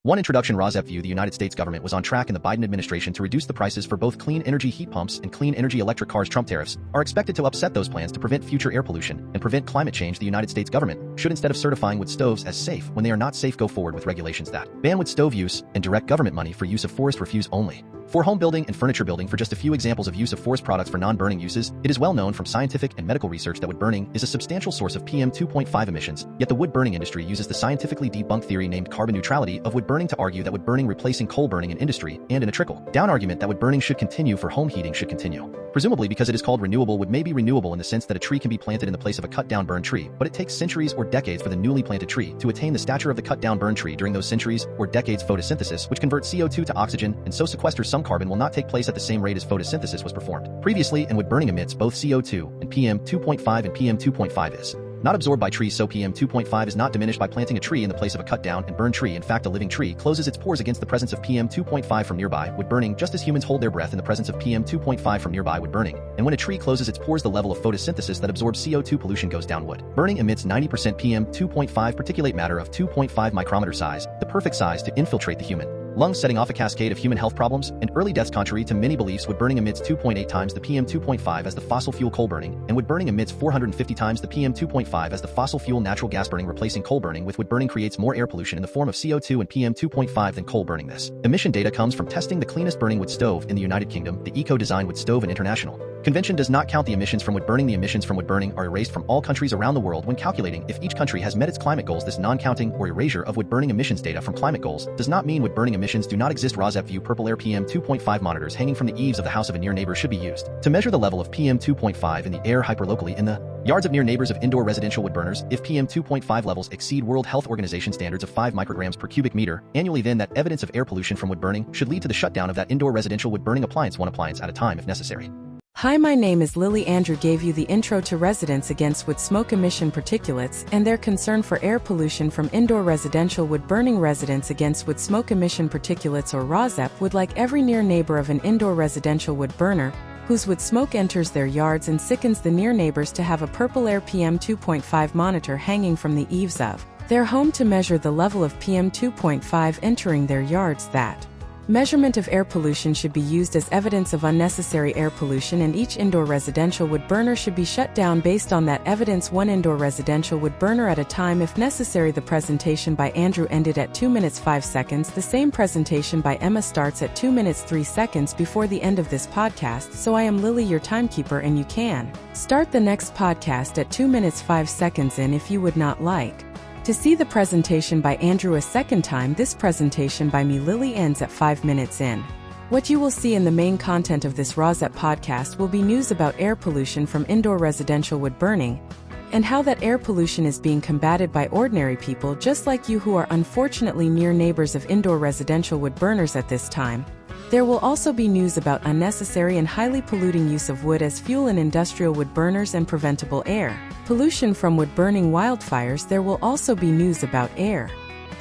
One introduction RAWSEP view: the United States government was on track in the Biden administration to reduce the prices for both clean energy heat pumps and clean energy electric cars. Trump tariffs are expected to upset those plans to prevent future air pollution and prevent climate change. The United States government should, instead of certifying wood stoves as safe when they are not safe, go forward with regulations that ban wood stove use and direct government money for use of forest refuse only. For home building and furniture building, for just a few examples of use of forest products for non-burning uses, it is well known from scientific and medical research that wood burning is a substantial source of PM 2.5 emissions, yet the wood burning industry uses the scientifically debunked theory named carbon neutrality of wood burning to argue that wood burning replacing coal burning in industry, and in a trickle-down argument that wood burning should continue for home heating should continue. Presumably because it is called renewable, wood may be renewable in the sense that a tree can be planted in the place of a cut-down burned tree, but it takes centuries or decades for the newly planted tree to attain the stature of the cut-down burned tree. During those centuries or decades, photosynthesis, which converts CO2 to oxygen and so sequesters some carbon, will not take place at the same rate as photosynthesis was performed previously, and wood burning emits both CO2 and PM 2.5, and PM 2.5 is not absorbed by trees, so PM 2.5 is not diminished by planting a tree in the place of a cut-down and burned tree. In fact, a living tree closes its pores against the presence of PM 2.5 from nearby wood burning, just as humans hold their breath in the presence of PM 2.5 from nearby wood burning. And when a tree closes its pores, the level of photosynthesis that absorbs CO2 pollution goes down. Wood burning emits 90% PM 2.5 particulate matter of 2.5 micrometer size, the perfect size to infiltrate the human lungs, setting off a cascade of human health problems and early deaths. Contrary to many beliefs, wood burning emits 2.8 times the PM 2.5 as the fossil fuel coal burning, and wood burning emits 450 times the PM 2.5 as the fossil fuel natural gas burning. Replacing coal burning with wood burning creates more air pollution in the form of CO2 and PM 2.5 than coal burning. This emission data comes from testing the cleanest burning wood stove in the United Kingdom, the Eco-Design Wood Stove, and International Convention does not count the emissions from wood burning. The emissions from wood burning are erased from all countries around the world when calculating if each country has met its climate goals. This non-counting or erasure of wood burning emissions data from climate goals does not mean wood burning emissions do not exist. RAWSEP view: purple air PM 2.5 monitors hanging from the eaves of the house of a near neighbor should be used to measure the level of PM 2.5 in the air hyperlocally in the yards of near neighbors of indoor residential wood burners. If PM 2.5 levels exceed World Health Organization standards of 5 micrograms per cubic meter annually, then that evidence of air pollution from wood burning should lead to the shutdown of that indoor residential wood burning appliance, one appliance at a time if necessary. Hi, my name is Lily. Andrew gave you the intro to Residents Against Wood Smoke Emission Particulates and their concern for air pollution from indoor residential wood burning. Residents Against Wood Smoke Emission Particulates, or RAWSEP, would like every near neighbor of an indoor residential wood burner whose wood smoke enters their yards and sickens the near neighbors to have a purple air PM 2.5 monitor hanging from the eaves of their home to measure the level of PM 2.5 entering their yards. That measurement of air pollution should be used as evidence of unnecessary air pollution, and each indoor residential wood burner should be shut down based on that evidence, one indoor residential wood burner at a time if necessary. The presentation by Andrew ended at 2 minutes 5 seconds. The same presentation by Emma starts at 2 minutes 3 seconds before the end of this podcast. So I am Lily, your timekeeper, and you can start the next podcast at 2 minutes 5 seconds in if you would not like to see the presentation by Andrew a second time. This presentation by me, Lily, ends at 5 minutes in. What you will see in the main content of this RAWSEP podcast will be news about air pollution from indoor residential wood burning, and how that air pollution is being combated by ordinary people just like you who are unfortunately near neighbors of indoor residential wood burners at this time. There will also be news about unnecessary and highly polluting use of wood as fuel in industrial wood burners and preventable air pollution from wood burning wildfires. There will also be news about air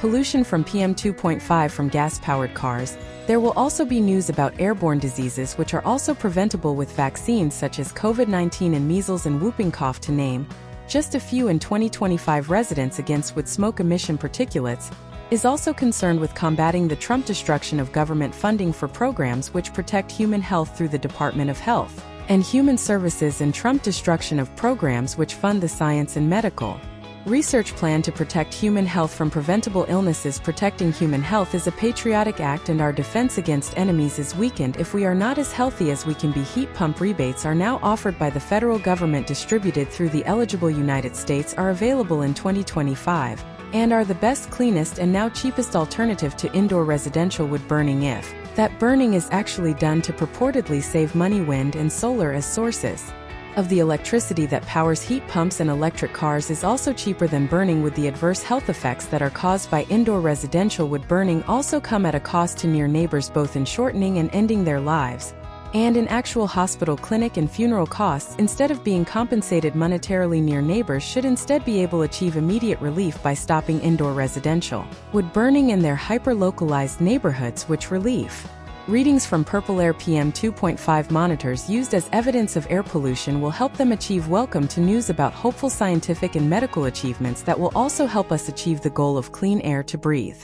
pollution from PM 2.5 from gas-powered cars. There will also be news about airborne diseases which are also preventable with vaccines such as COVID-19 and measles and whooping cough, to name just a few. In 2025, Residents Against Wood Smoke Emission Particulates is also concerned with combating the Trump destruction of government funding for programs which protect human health through the Department of Health and Human Services, and Trump destruction of programs which fund the science and medical research plan to protect human health from preventable illnesses. Protecting human health is a patriotic act, and our defense against enemies is weakened if we are not as healthy as we can be. Heat pump rebates are now offered by the federal government, distributed through the eligible United States, are available in 2025, and are the best, cleanest, and now cheapest alternative to indoor residential wood burning if that burning is actually done to purportedly save money. Wind and solar as sources of the electricity that powers heat pumps and electric cars is also cheaper than burning wood. The adverse health effects that are caused by indoor residential wood burning also come at a cost to near neighbors, both in shortening and ending their lives, and in actual hospital, clinic, and funeral costs. Instead of being compensated monetarily, near neighbors should instead be able to achieve immediate relief by stopping indoor residential wood burning in their hyper-localized neighborhoods, which relief readings from purple air PM 2.5 monitors used as evidence of air pollution will help them achieve. Welcome to news about hopeful scientific and medical achievements that will also help us achieve the goal of clean air to breathe.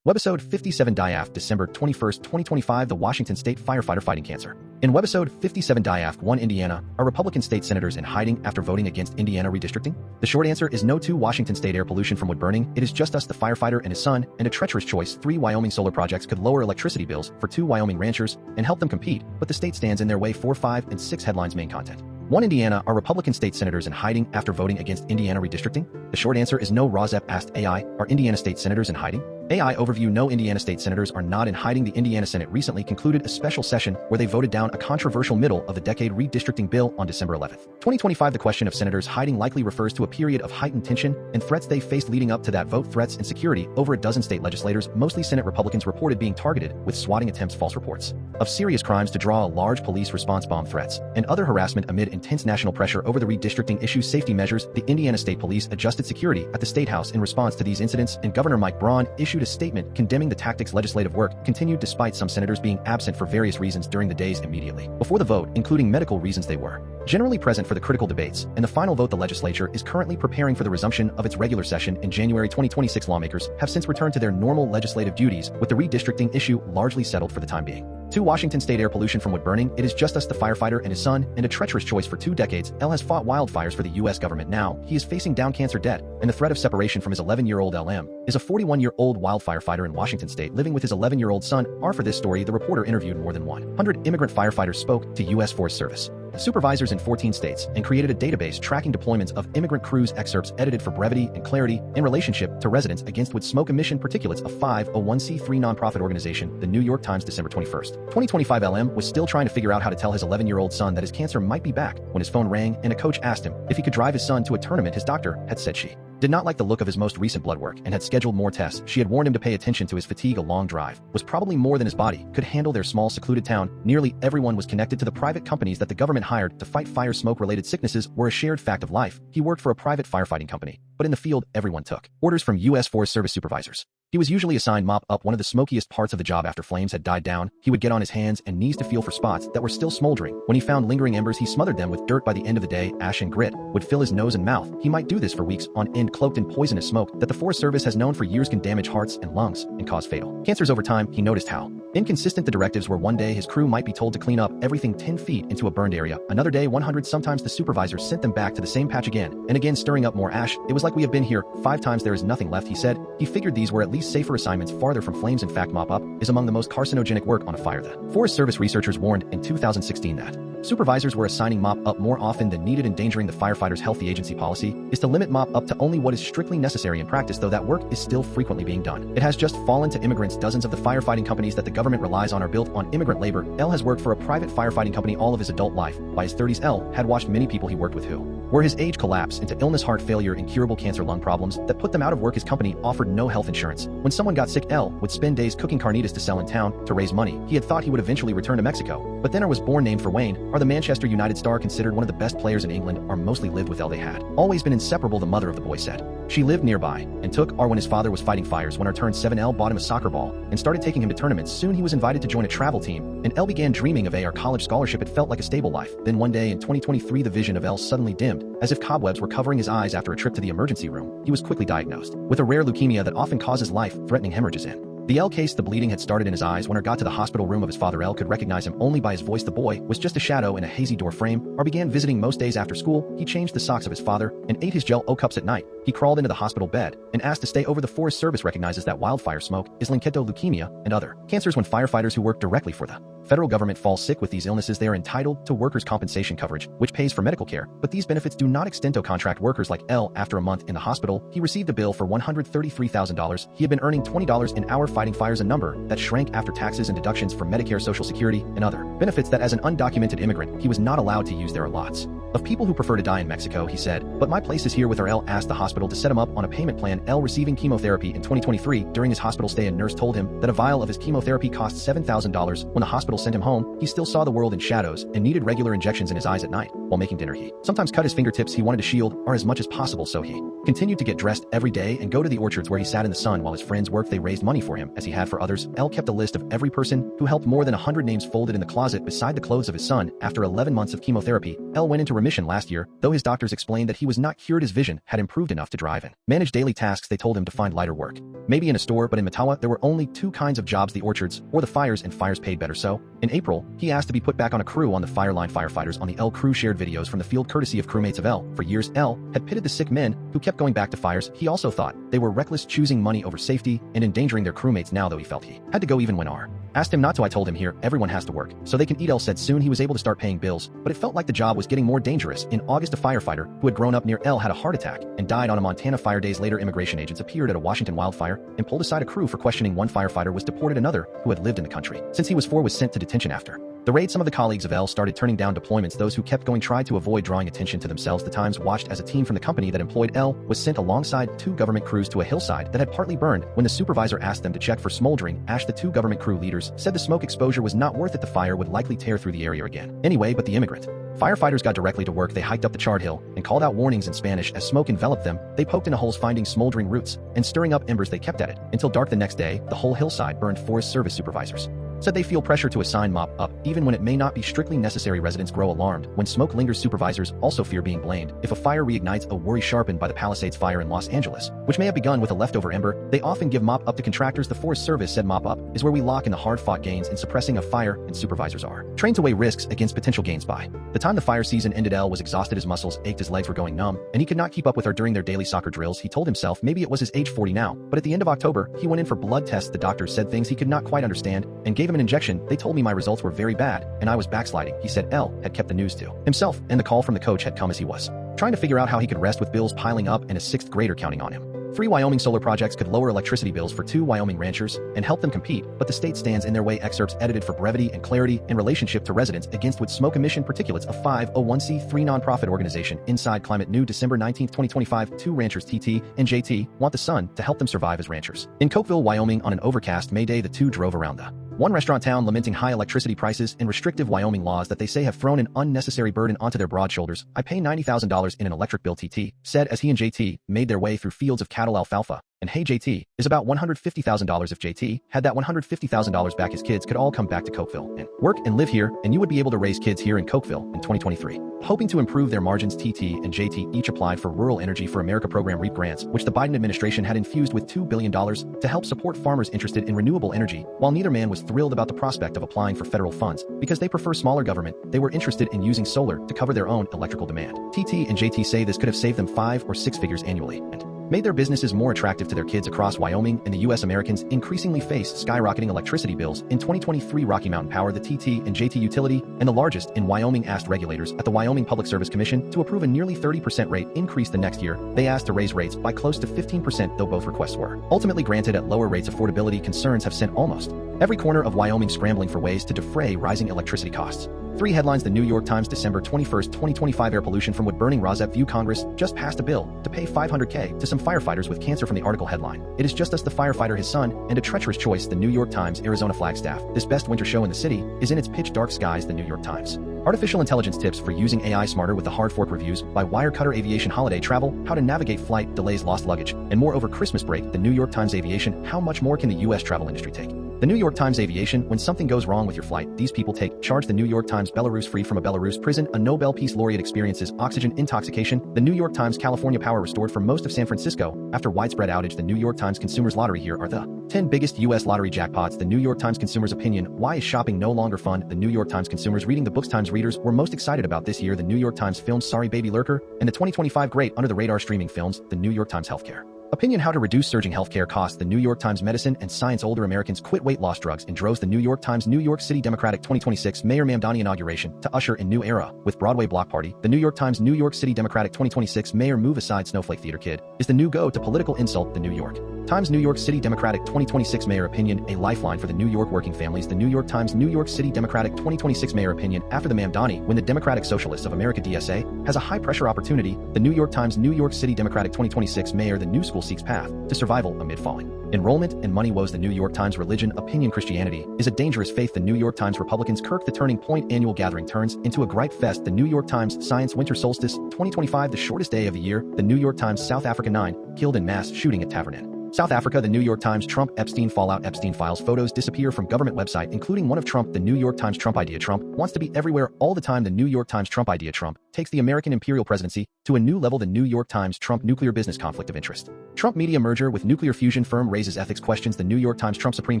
Webisode 57DHYAFK, December 21, 2025. The Washington State Firefighter fighting cancer. In Webisode 57DHYAFK 1 Indiana, are Republican state senators in hiding after voting against Indiana Redistricting? The short answer is no to Washington State air pollution from wood burning. It is just us, the firefighter and his son, and a treacherous choice. 3 Wyoming Solar projects could lower electricity bills for 2 Wyoming ranchers and help them compete, but the state stands in their way. 4, 5, and 6 headlines. Main content. 1 Indiana, are Republican state senators in hiding after voting against Indiana Redistricting? The short answer is no. RAWSEP asked AI, are Indiana state senators in hiding? AI overview: no, Indiana state senators are not in hiding. The Indiana Senate recently concluded a special session where they voted down a controversial middle-of-the-decade redistricting bill on December 11, 2025. The question of senators hiding likely refers to a period of heightened tension and threats they faced leading up to that vote. Threats and security: over a dozen state legislators, mostly Senate Republicans, reported being targeted with swatting attempts. False reports of serious crimes to draw a large police response, bomb threats, and other harassment amid intense national pressure over the redistricting issue. Safety measures: the Indiana State Police adjusted security at the Statehouse in response to these incidents, and Governor Mike Braun issued a statement condemning the tactics. Legislative work continued despite some senators being absent for various reasons during the days immediately before the vote, including medical reasons. They were generally present for the critical debates and the final vote. The legislature is currently preparing for the resumption of its regular session in January 2026. Lawmakers have since returned to their normal legislative duties, with the redistricting issue largely settled for the time being. 2 Washington State air pollution from wood burning: it is just us, the firefighter and his son, and a treacherous choice. For 2 decades, L has fought wildfires for the U.S. government. Now, he is facing down cancer debt and the threat of separation from his 11-year-old. LM is a 41-year-old wildfire fighter in Washington State living with his 11-year-old son. For this story, the reporter interviewed more than 100 immigrant firefighters, spoke to U.S. Forest Service supervisors in 14 states, and created a database tracking deployments of immigrant crews. Excerpts edited for brevity and clarity in relationship to Residents Against Wood Smoke Emission Particulates, a 501c3 nonprofit organization. The New York Times, December 21, 2025. LM was still trying to figure out how to tell his 11-year-old son that his cancer might be back when his phone rang and a coach asked him if he could drive his son to a tournament. His doctor had said she did not like the look of his most recent blood work and had scheduled more tests. She had warned him to pay attention to his fatigue. A long drive was probably more than his body could handle. Their small, secluded town, nearly everyone was connected to the private companies that the government hired to fight fire. Smoke-related sicknesses were a shared fact of life. He worked for a private firefighting company, but in the field, everyone took orders from U.S. Forest Service supervisors. He was usually assigned mop up, one of the smokiest parts of the job. After flames had died down, he would get on his hands and knees to feel for spots that were still smoldering. When he found lingering embers, he smothered them with dirt. By the end of the day, ash and grit would fill his nose and mouth. He might do this for weeks on end, cloaked in poisonous smoke that the Forest Service has known for years can damage hearts and lungs and cause fatal cancers. Over time, he noticed how inconsistent the directives were. One day, his crew might be told to clean up everything 10 feet into a burned area. Another day, 100. Sometimes the supervisors sent them back to the same patch again and again, stirring up more ash. It was like, we have been here 5 times, there is nothing left, he said. He figured these were at least safer assignments, farther from flames. In fact, mop up is among the most carcinogenic work on a fire. The Forest Service researchers warned in 2016 that supervisors were assigning mop up more often than needed, endangering the firefighters' health. The agency policy is to limit mop up to only what is strictly necessary. In practice, though, that work is still frequently being done. It has just fallen to immigrants. Dozens of the firefighting companies that the government relies on are built on immigrant labor. L has worked for a private firefighting company all of his adult life. By his 30s, L had watched many people he worked with who were his age collapse into illness, heart failure, incurable cancer, lung problems that put them out of work. His company offered no health insurance. When someone got sick, L would spend days cooking carnitas to sell in town to raise money. He had thought he would eventually return to Mexico, but then was born. Named for Wayne, are the Manchester United star, considered one of the best players in England, are mostly lived with L. They had always been inseparable, the mother of the boy said. She lived nearby and took R when his father was fighting fires. When R turned 7, L bought him a soccer ball and started taking him to tournaments. Soon he was invited to join a travel team, and L began dreaming of a college scholarship. It felt like a stable life. Then one day in 2023, the vision of L suddenly dimmed, as if cobwebs were covering his eyes. After a trip to the emergency room, he was quickly diagnosed with a rare leukemia that often causes life-threatening hemorrhages. In the L case, the bleeding had started in his eyes. When R got to the hospital room of his father, L could recognize him only by his voice. The boy was just a shadow in a hazy door frame. R began visiting most days after school. He changed the socks of his father and ate his Jell-O cups at night. He crawled into the hospital bed and asked to stay over. The Forest Service recognizes that wildfire smoke is linked to leukemia and other cancers. When firefighters who work directly for the federal government fall sick with these illnesses, they are entitled to workers' compensation coverage, which pays for medical care. But these benefits do not extend to contract workers like L. After a month in the hospital, he received a bill for $133,000. He had been earning $20 an hour fighting fires, a number that shrank after taxes and deductions for Medicare, Social Security, and other benefits that as an undocumented immigrant, he was not allowed to use. There are lots of people who prefer to die in Mexico, he said, but my place is here with her. L asked the hospital to set him up on a payment plan. L receiving chemotherapy in 2023. During his hospital stay, a nurse told him that a vial of his chemotherapy cost $7,000. When the hospital sent him home, he still saw the world in shadows and needed regular injections in his eyes at night. while making dinner. He sometimes cut his fingertips he wanted to shield, or as much as possible, so he continued to get dressed every day and go to the orchards where he sat in the sun while his friends worked. They raised money for him, as he had for others. L kept a list of every person who helped, more than 100 names folded in the closet beside the clothes of his son. After 11 months of chemotherapy, L went into remission last year, though his doctors explained that he was not cured. His vision had improved enough to drive and manage daily tasks. They told him to find lighter work, maybe in a store, but in Matawa there were only two kinds of jobs: the orchards or the fires, and fires paid better. So in April, he asked to be put back on a crew on the fire line. Firefighters on the L crew shared videos from the field courtesy of crewmates of L. For years, L had pitted the sick men who kept going back to fires. He also thought they were reckless, choosing money over safety and endangering their crewmates. Now, though, he felt he had to go even when R asked him not to. I told him, here, everyone has to work so they can eat. L said soon he was able to start paying bills, but it felt like the job was getting more dangerous. In August, a firefighter who had grown up near L had a heart attack and died on a Montana fire. Days later, immigration agents appeared at a Washington wildfire and pulled aside a crew for questioning. One firefighter was deported. Another, who had lived in the country since he was 4, was sent to detention after the raid. Some of the colleagues of L started turning down deployments. Those who kept going tried to avoid drawing attention to themselves. The Times watched as a team from the company that employed L was sent alongside 2 government crews to a hillside that had partly burned. When the supervisor asked them to check for smoldering ash, the 2 government crew leaders said the smoke exposure was not worth it. The fire would likely tear through the area again anyway. But the immigrant firefighters got directly to work. They hiked up the charred hill and called out warnings in Spanish as smoke enveloped them. They poked into holes, finding smoldering roots and stirring up embers. They kept at it until dark the next day. The whole hillside burned. Forest Service supervisors said they feel pressure to assign mop up even when it may not be strictly necessary. Residents grow alarmed when smoke lingers. Supervisors also fear being blamed if a fire reignites. A worry sharpened by the Palisades fire in Los Angeles, which may have begun with a leftover ember. They often give mop up to contractors. The Forest Service said mop up is where we lock in the hard-fought gains in suppressing a fire, and supervisors are trained to weigh risks against potential gains. By the time the fire season ended, L was exhausted. His muscles ached, his legs were going numb, and he could not keep up with her during their daily soccer drills. He told himself maybe it was his age, 40 now, but at the end of October he went in for blood tests. The doctors said things he could not quite understand and gave him an injection. They told me my results were very bad and I was backsliding. He said L had kept the news to himself, and the call from the coach had come as he was trying to figure out how he could rest with bills piling up and a 6th grader counting on him. 3 Wyoming solar projects could lower electricity bills for 2 Wyoming ranchers and help them compete, but the state stands in their way. Excerpts edited for brevity and clarity in relationship to residents against wood smoke emission particulates. A 501c3 nonprofit organization. Inside Climate New, December 19, 2025. 2 ranchers, TT and JT, want the sun to help them survive as ranchers. In Cokeville, Wyoming, on an overcast May day, the 2 drove around the one restaurant town, lamenting high electricity prices and restrictive Wyoming laws that they say have thrown an unnecessary burden onto their broad shoulders. I pay $90,000 in an electric bill, TT said as he and JT made their way through fields of cattle alfalfa. And hey, JT, is about $150,000. If JT had that $150,000 back, his kids could all come back to Cokeville and work and live here, and you would be able to raise kids here in Cokeville in 2023. Hoping to improve their margins, TT and JT each applied for Rural Energy for America program REAP grants, which the Biden administration had infused with $2 billion to help support farmers interested in renewable energy. While neither man was thrilled about the prospect of applying for federal funds because they prefer smaller government, they were interested in using solar to cover their own electrical demand. TT and JT say this could have saved them 5 or 6 figures annually and made their businesses more attractive to their kids across Wyoming and the U.S. Americans increasingly face skyrocketing electricity bills. In 2023, Rocky Mountain Power, the TT and JT utility and the largest in Wyoming, asked regulators at the Wyoming Public Service Commission to approve a nearly 30% rate increase the next year. They asked to raise rates by close to 15%, though both requests were ultimately granted at lower rates. Affordability concerns have sent almost every corner of Wyoming scrambling for ways to defray rising electricity costs. 3 headlines. The New York Times, December 21, 2025. Air pollution from wood-burning RAWSEP view. Congress just passed a bill to pay $500K to some firefighters with cancer. From the article headline, it is just us, the firefighter, his son, and a treacherous choice. The New York Times. Arizona Flagstaff. This best winter show in the city is in its pitch dark skies. The New York Times. Artificial intelligence tips for using AI smarter with the hard fork reviews by Wirecutter. Aviation holiday travel, how to navigate flight delays, lost luggage, and more over Christmas break. The New York Times. Aviation, how much more can the U.S. travel industry take? The New York Times. Aviation, when something goes wrong with your flight, these people take charge. The New York Times. Belarus freed from a Belarus prison, a Nobel Peace Laureate experiences oxygen intoxication. The New York Times. California power restored for most of San Francisco after widespread outage. The New York Times. Consumers lottery, here are the 10 biggest U.S. lottery jackpots. The New York Times. Consumers opinion, why is shopping no longer fun? The New York Times. Consumers reading the books Times readers were most excited about this year. The New York Times. Films Sorry Baby Lurker and the 2025 great under the radar streaming films. The New York Times. Healthcare opinion, how to reduce surging healthcare costs. The New York Times. Medicine and science, older Americans quit weight loss drugs in droves. The New York Times. New York City Democratic 2026 Mayor Mamdani inauguration to usher in new era with Broadway block party. The New York Times. New York City Democratic 2026 Mayor move aside snowflake theater kid is the new go to political insult. The New York Times New York City Democratic 2026 Mayor Opinion, a lifeline for the New York working families. The New York Times New York City Democratic 2026 Mayor Opinion, after the Mamdani win the Democratic Socialists of America DSA, has a high-pressure opportunity. The New York Times New York City Democratic 2026 Mayor, the new school seeks path to survival amid falling enrollment and money woes. The New York Times Religion, Opinion, Christianity is a dangerous faith. The New York Times Republicans Kirk, the Turning Point annual gathering turns into a gripe fest. The New York Times Science Winter Solstice 2025, the shortest day of the year. The New York Times South Africa 9 killed in mass shooting at Tavern Inn, South Africa. The New York Times Trump Epstein fallout. Epstein files photos disappear from government website, including one of Trump. The New York Times Trump idea. Trump wants to be everywhere all the time. The New York Times Trump idea. Trump takes the American imperial presidency to a new level. The New York Times Trump nuclear business conflict of interest. Trump media merger with nuclear fusion firm raises ethics questions. The New York Times Trump Supreme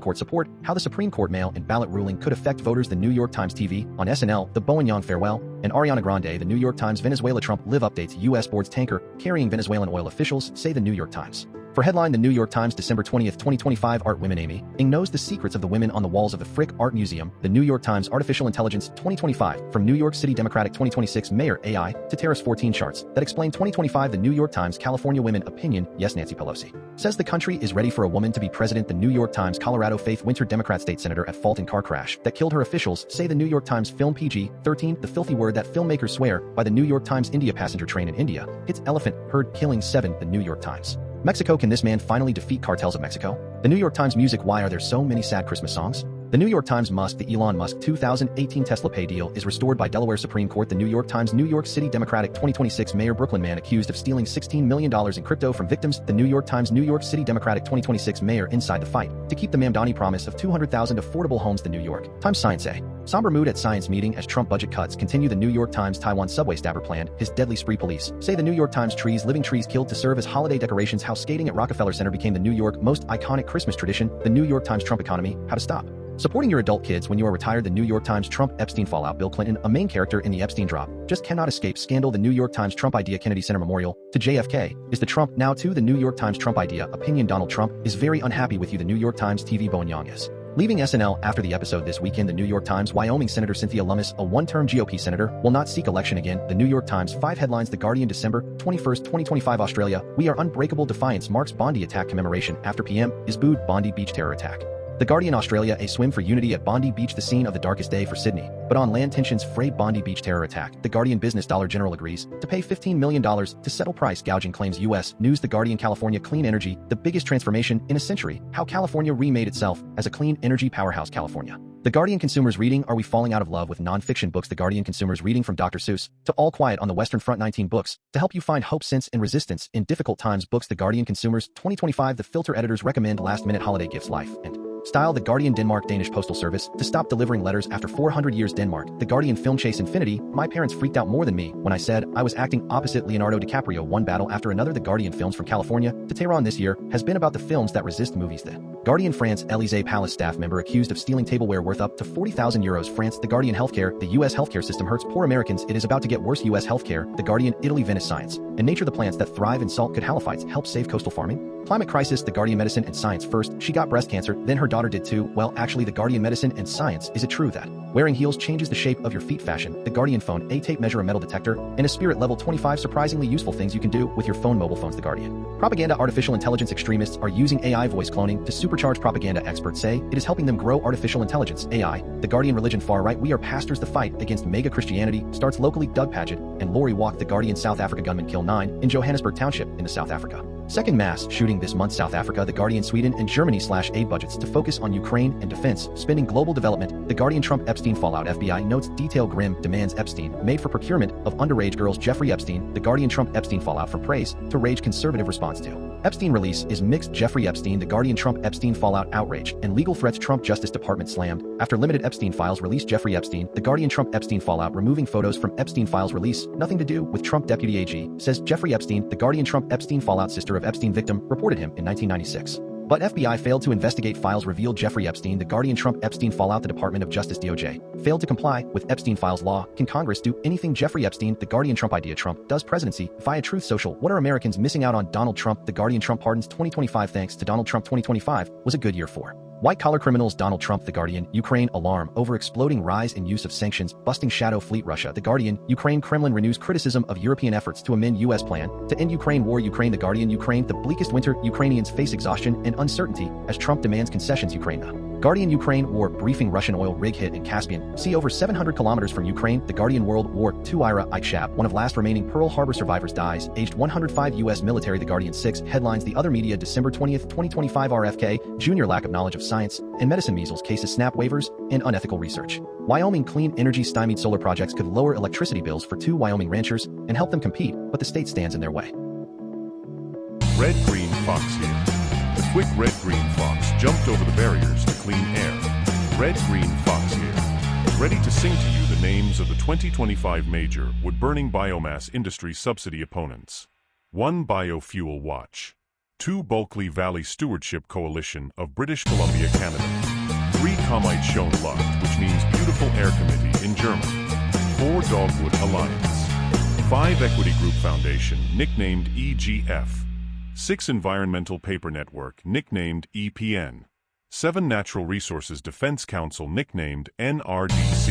Court support how the Supreme Court mail and ballot ruling could affect voters. The New York Times TV on SNL, the Boeing farewell, and Ariana Grande. The New York Times Venezuela Trump live updates. U.S. boards tanker carrying Venezuelan oil. Officials say. The New York Times. For headline, the New York Times, December 20th, 2025. Art women. Amy Ng knows the secrets of the women on the walls of the Frick Art Museum. The New York Times Artificial Intelligence 2025, from New York City Democratic 2026 Mayor AI to Terrace 14 charts that explain 2025. The New York Times California Women Opinion, yes, Nancy Pelosi says the country is ready for a woman to be president. The New York Times Colorado Faith Winter Democrat state senator at fault in car crash that killed her. Officials say. The New York Times Film PG-13, the filthy word that filmmakers swear by. The New York Times India passenger train in India hits elephant herd killing 7. The New York Times Mexico, can this man finally defeat cartels of Mexico? The New York Times Music, why are there so many sad Christmas songs? The New York Times Musk, the Elon Musk 2018 Tesla pay deal is restored by Delaware Supreme Court. The New York Times New York City Democratic 2026 Mayor Brooklyn man accused of stealing $16 million in crypto from victims. The New York Times New York City Democratic 2026 Mayor inside the fight to keep the Mamdani promise of 200,000 affordable homes. The New York Times Science, a somber mood at science meeting as Trump budget cuts continue. The New York Times Taiwan subway stabber planned his deadly spree. Police say. The New York Times trees, living trees killed to serve as holiday decorations. How skating at Rockefeller Center became the New York most iconic Christmas tradition. The New York Times Trump economy, how to stop supporting your adult kids when you are retired. The New York Times Trump Epstein fallout. Bill Clinton, a main character in the Epstein drop, just cannot escape scandal. The New York Times Trump idea. Kennedy Center memorial to JFK is the Trump now to. The New York Times Trump idea. Opinion, Donald Trump is very unhappy with you. The New York Times TV, Boeing is leaving SNL after the episode this weekend. The New York Times Wyoming Senator Cynthia Lummis, a one-term GOP senator, will not seek election again. The New York Times 5 headlines. The Guardian, December 21st, 2025. Australia, we are unbreakable. Defiance marks Bondi attack commemoration after PM is booed. Bondi Beach terror attack. The Guardian, Australia, a swim for unity at Bondi Beach, the scene of the darkest day for Sydney, but on land tensions fray. Bondi Beach terror attack. The Guardian business. Dollar General agrees to pay $15 million to settle price gouging claims. U.S. News. The Guardian, California clean energy, the biggest transformation in a century. How California remade itself as a clean energy powerhouse. California. The Guardian consumers reading. Are we falling out of love with non-fiction books? The Guardian consumers reading, from Dr. Seuss to All Quiet on the Western Front. 19 books to help you find hope, sense, and resistance in difficult times. Books. The Guardian consumers 2025. The filter editors recommend last-minute holiday gifts. Life and style. The Guardian, Denmark Danish Postal Service to stop delivering letters after 400 years. Denmark. The Guardian, film chase infinity. My parents freaked out more than me when I said I was acting opposite Leonardo DiCaprio. One battle after another. The Guardian films from California to Tehran this year has been about the films that resist movies. The Guardian, France, Élysée Palace staff member accused of stealing tableware worth up to 40,000 euros. France. The Guardian, healthcare. The U.S. healthcare system hurts poor Americans. It is about to get worse. U.S. healthcare. The Guardian, Italy, Venice. Science and nature. The plants that thrive in salt could halophytes help save coastal farming? Climate crisis. The Guardian, medicine and science. First, she got breast cancer, then her daughter did too. Well, actually, the Guardian, medicine and science. Is it true that wearing heels changes the shape of your feet? Fashion. The Guardian, phone, a tape measure, a metal detector, and a spirit level. 25 surprisingly useful things you can do with your phone. Mobile phones. The Guardian. Propaganda. Artificial intelligence extremists are using AI voice cloning to supercharge propaganda. Experts say it is helping them grow artificial intelligence. AI. The Guardian, religion. Far right. We are pastors. The fight against mega Christianity starts locally. Doug Paget and Lori Walk. The Guardian, South Africa gunman kill 9 in Johannesburg Township in the South Africa. Second mass shooting this month. South Africa. The Guardian, Sweden and Germany slash aid budgets to focus on Ukraine and defense spending. Global development. The Guardian, Trump Epstein fallout. FBI notes detail grim demands Epstein made for procurement of underage girls. Jeffrey Epstein. The Guardian, Trump Epstein fallout from praise to rage. Conservative response to Epstein release is mixed. Jeffrey Epstein. The Guardian, Trump Epstein fallout. Outrage and legal threats. Trump Justice Department slammed after limited Epstein files release. Jeffrey Epstein. The Guardian, Trump Epstein fallout. Removing photos from Epstein files release nothing to do with Trump. Deputy AG says Jeffrey Epstein. The Guardian, Trump Epstein fallout. Sister of Epstein victim reported him in 1996. But FBI failed to investigate. Files revealed Jeffrey Epstein. The Guardian, Trump Epstein fallout. The Department of Justice DOJ failed to comply with Epstein files law. Can Congress do anything? Jeffrey Epstein. The Guardian, Trump idea. Trump does presidency via Truth Social. What are Americans missing out on? Donald Trump. The Guardian, Trump pardons 2025. Thanks to Donald Trump, 2025 was a good year for White-collar criminals Donald Trump The Guardian, Ukraine alarm over exploding rise in use of sanctions, busting shadow fleet Russia The Guardian, Ukraine Kremlin renews criticism of European efforts to amend U.S. plan to end Ukraine war Ukraine The Guardian Ukraine the bleakest winter Ukrainians face exhaustion and uncertainty as Trump demands concessions Ukraine The Guardian Ukraine war briefing Russian oil rig hit in Caspian Sea over 700 kilometers from Ukraine The Guardian World War II heightened, one of last remaining Pearl Harbor survivors dies, aged 105 U.S. military The Guardian 6 headlines The other media December 20th, 2025 RFK, junior lack of knowledge of science and medicine measles cases snap waivers and unethical research. Wyoming clean energy stymied solar projects could lower electricity bills for 2 Wyoming ranchers and help them compete, but the state stands in their way. Red Green Fox here. The quick red green fox jumped over the barriers to clean air. Red Green Fox here. Ready to sing to you the names of the 2025 major wood-burning biomass industry subsidy opponents. 1 Biofuel Watch. 2 Bulkley Valley Stewardship Coalition of British Columbia, Canada. 3 Comite Schoen Luft, which means Beautiful Air Committee in German. 4 Dogwood Alliance. 5 Equity Group Foundation, nicknamed EGF. 6 Environmental Paper Network, nicknamed EPN. 7 Natural Resources Defense Council, nicknamed NRDC.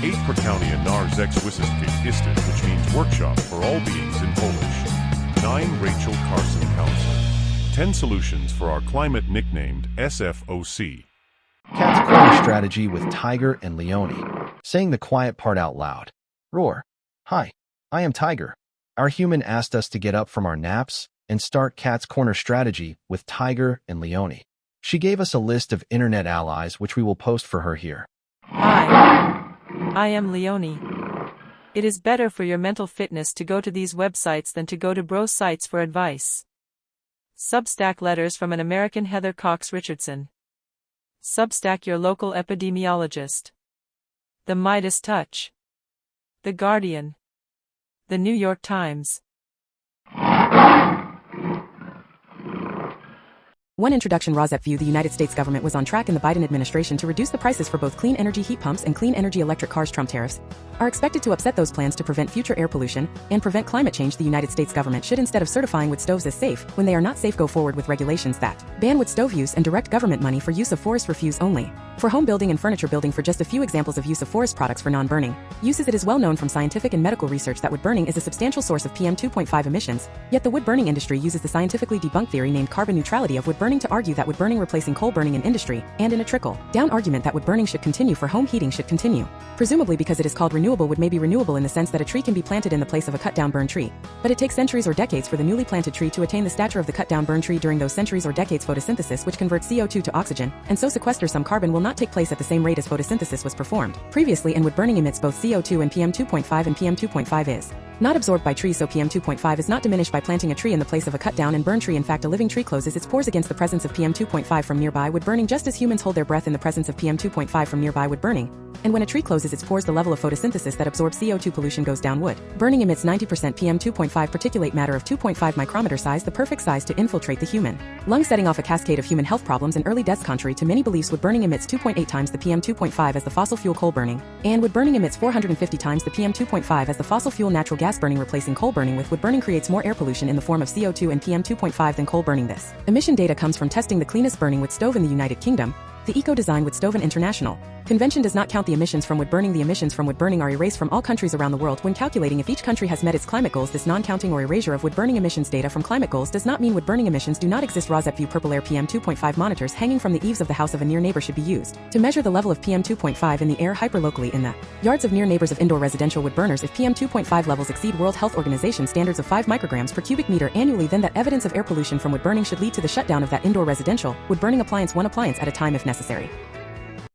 8 Prakaunia Narzeks Wysokie Istot, which means Workshop for All Beings in Polish. 9 Rachel Carson Council. 10 Solutions for Our Climate, nicknamed SFOC. Cat's corner strategy with Tiger and Leone. Saying the quiet part out loud. Roar. Hi, I am Tiger. Our human asked us to get up from our naps and start Cat's Corner strategy with Tiger and Leone. She gave us a list of internet allies which we will post for her here. Hi, I am Leone. It is better for your mental fitness to go to these websites than to go to bro sites for advice. Substack letters from an American Heather Cox Richardson. Substack your local epidemiologist. The Midas Touch. The Guardian. The New York Times. One introduction RAWSEP view. The United States government was on track in the Biden administration to reduce the prices for both clean energy heat pumps and clean energy electric cars. Trump tariffs are expected to upset those plans to prevent future air pollution and prevent climate change. The United States government should, instead of certifying wood stoves as safe when they are not safe, go forward with regulations that ban wood stove use and direct government money for use of forest refuse only for home building and furniture building. For just a few examples of use of forest products for non-burning uses, it is well known from scientific and medical research that wood burning is a substantial source of PM 2.5 emissions, yet the wood burning industry uses the scientifically debunked theory named carbon neutrality of wood burning to argue that wood burning replacing coal burning in industry, and in a trickle-down argument that wood burning should continue for home heating should continue. Presumably because it is called renewable, wood may be renewable in the sense that a tree can be planted in the place of a cut-down burned tree. But it takes centuries or decades for the newly planted tree to attain the stature of the cut-down burned tree. During those centuries or decades, photosynthesis, which converts CO2 to oxygen, and so sequesters some carbon, will not take place at the same rate as photosynthesis was performed previously, and wood burning emits both CO2 and PM 2.5, and PM 2.5 is not absorbed by trees, so PM 2.5 is not diminished by planting a tree in the place of a cut-down and burned tree. In fact, a living tree closes its pores against the presence of PM 2.5 from nearby wood burning, just as humans hold their breath in the presence of PM 2.5 from nearby wood burning. And when a tree closes its pores, the level of photosynthesis that absorbs CO2 pollution goes down. Wood burning emits 90% PM 2.5 particulate matter of 2.5 micrometer size, the perfect size to infiltrate the human lung, setting off a cascade of human health problems and early deaths. Contrary to many beliefs, wood burning emits 2.8 times the PM 2.5 as the fossil fuel coal burning, and wood burning emits 450 times the PM 2.5 as the fossil fuel natural gas burning. Replacing coal burning with wood burning creates more air pollution in the form of CO2 and PM 2.5 than coal burning. This emission data comes from testing the cleanest burning wood stove in the United Kingdom. The Eco-Design Wood Stove International Convention does not count the emissions from wood burning. The emissions from wood burning are erased from all countries around the world when calculating if each country has met its climate goals. This non-counting or erasure of wood burning emissions data from climate goals does not mean wood burning emissions do not exist. RAWSEP view purple air PM 2.5 monitors hanging from the eaves of the house of a near neighbor should be used to measure the level of PM 2.5 in the air hyperlocally in the yards of near neighbors of indoor residential wood burners. If PM 2.5 levels exceed World Health Organization standards of 5 micrograms per cubic meter annually, then that evidence of air pollution from wood burning should lead to the shutdown of that indoor residential wood burning appliance, one appliance at a time if necessary.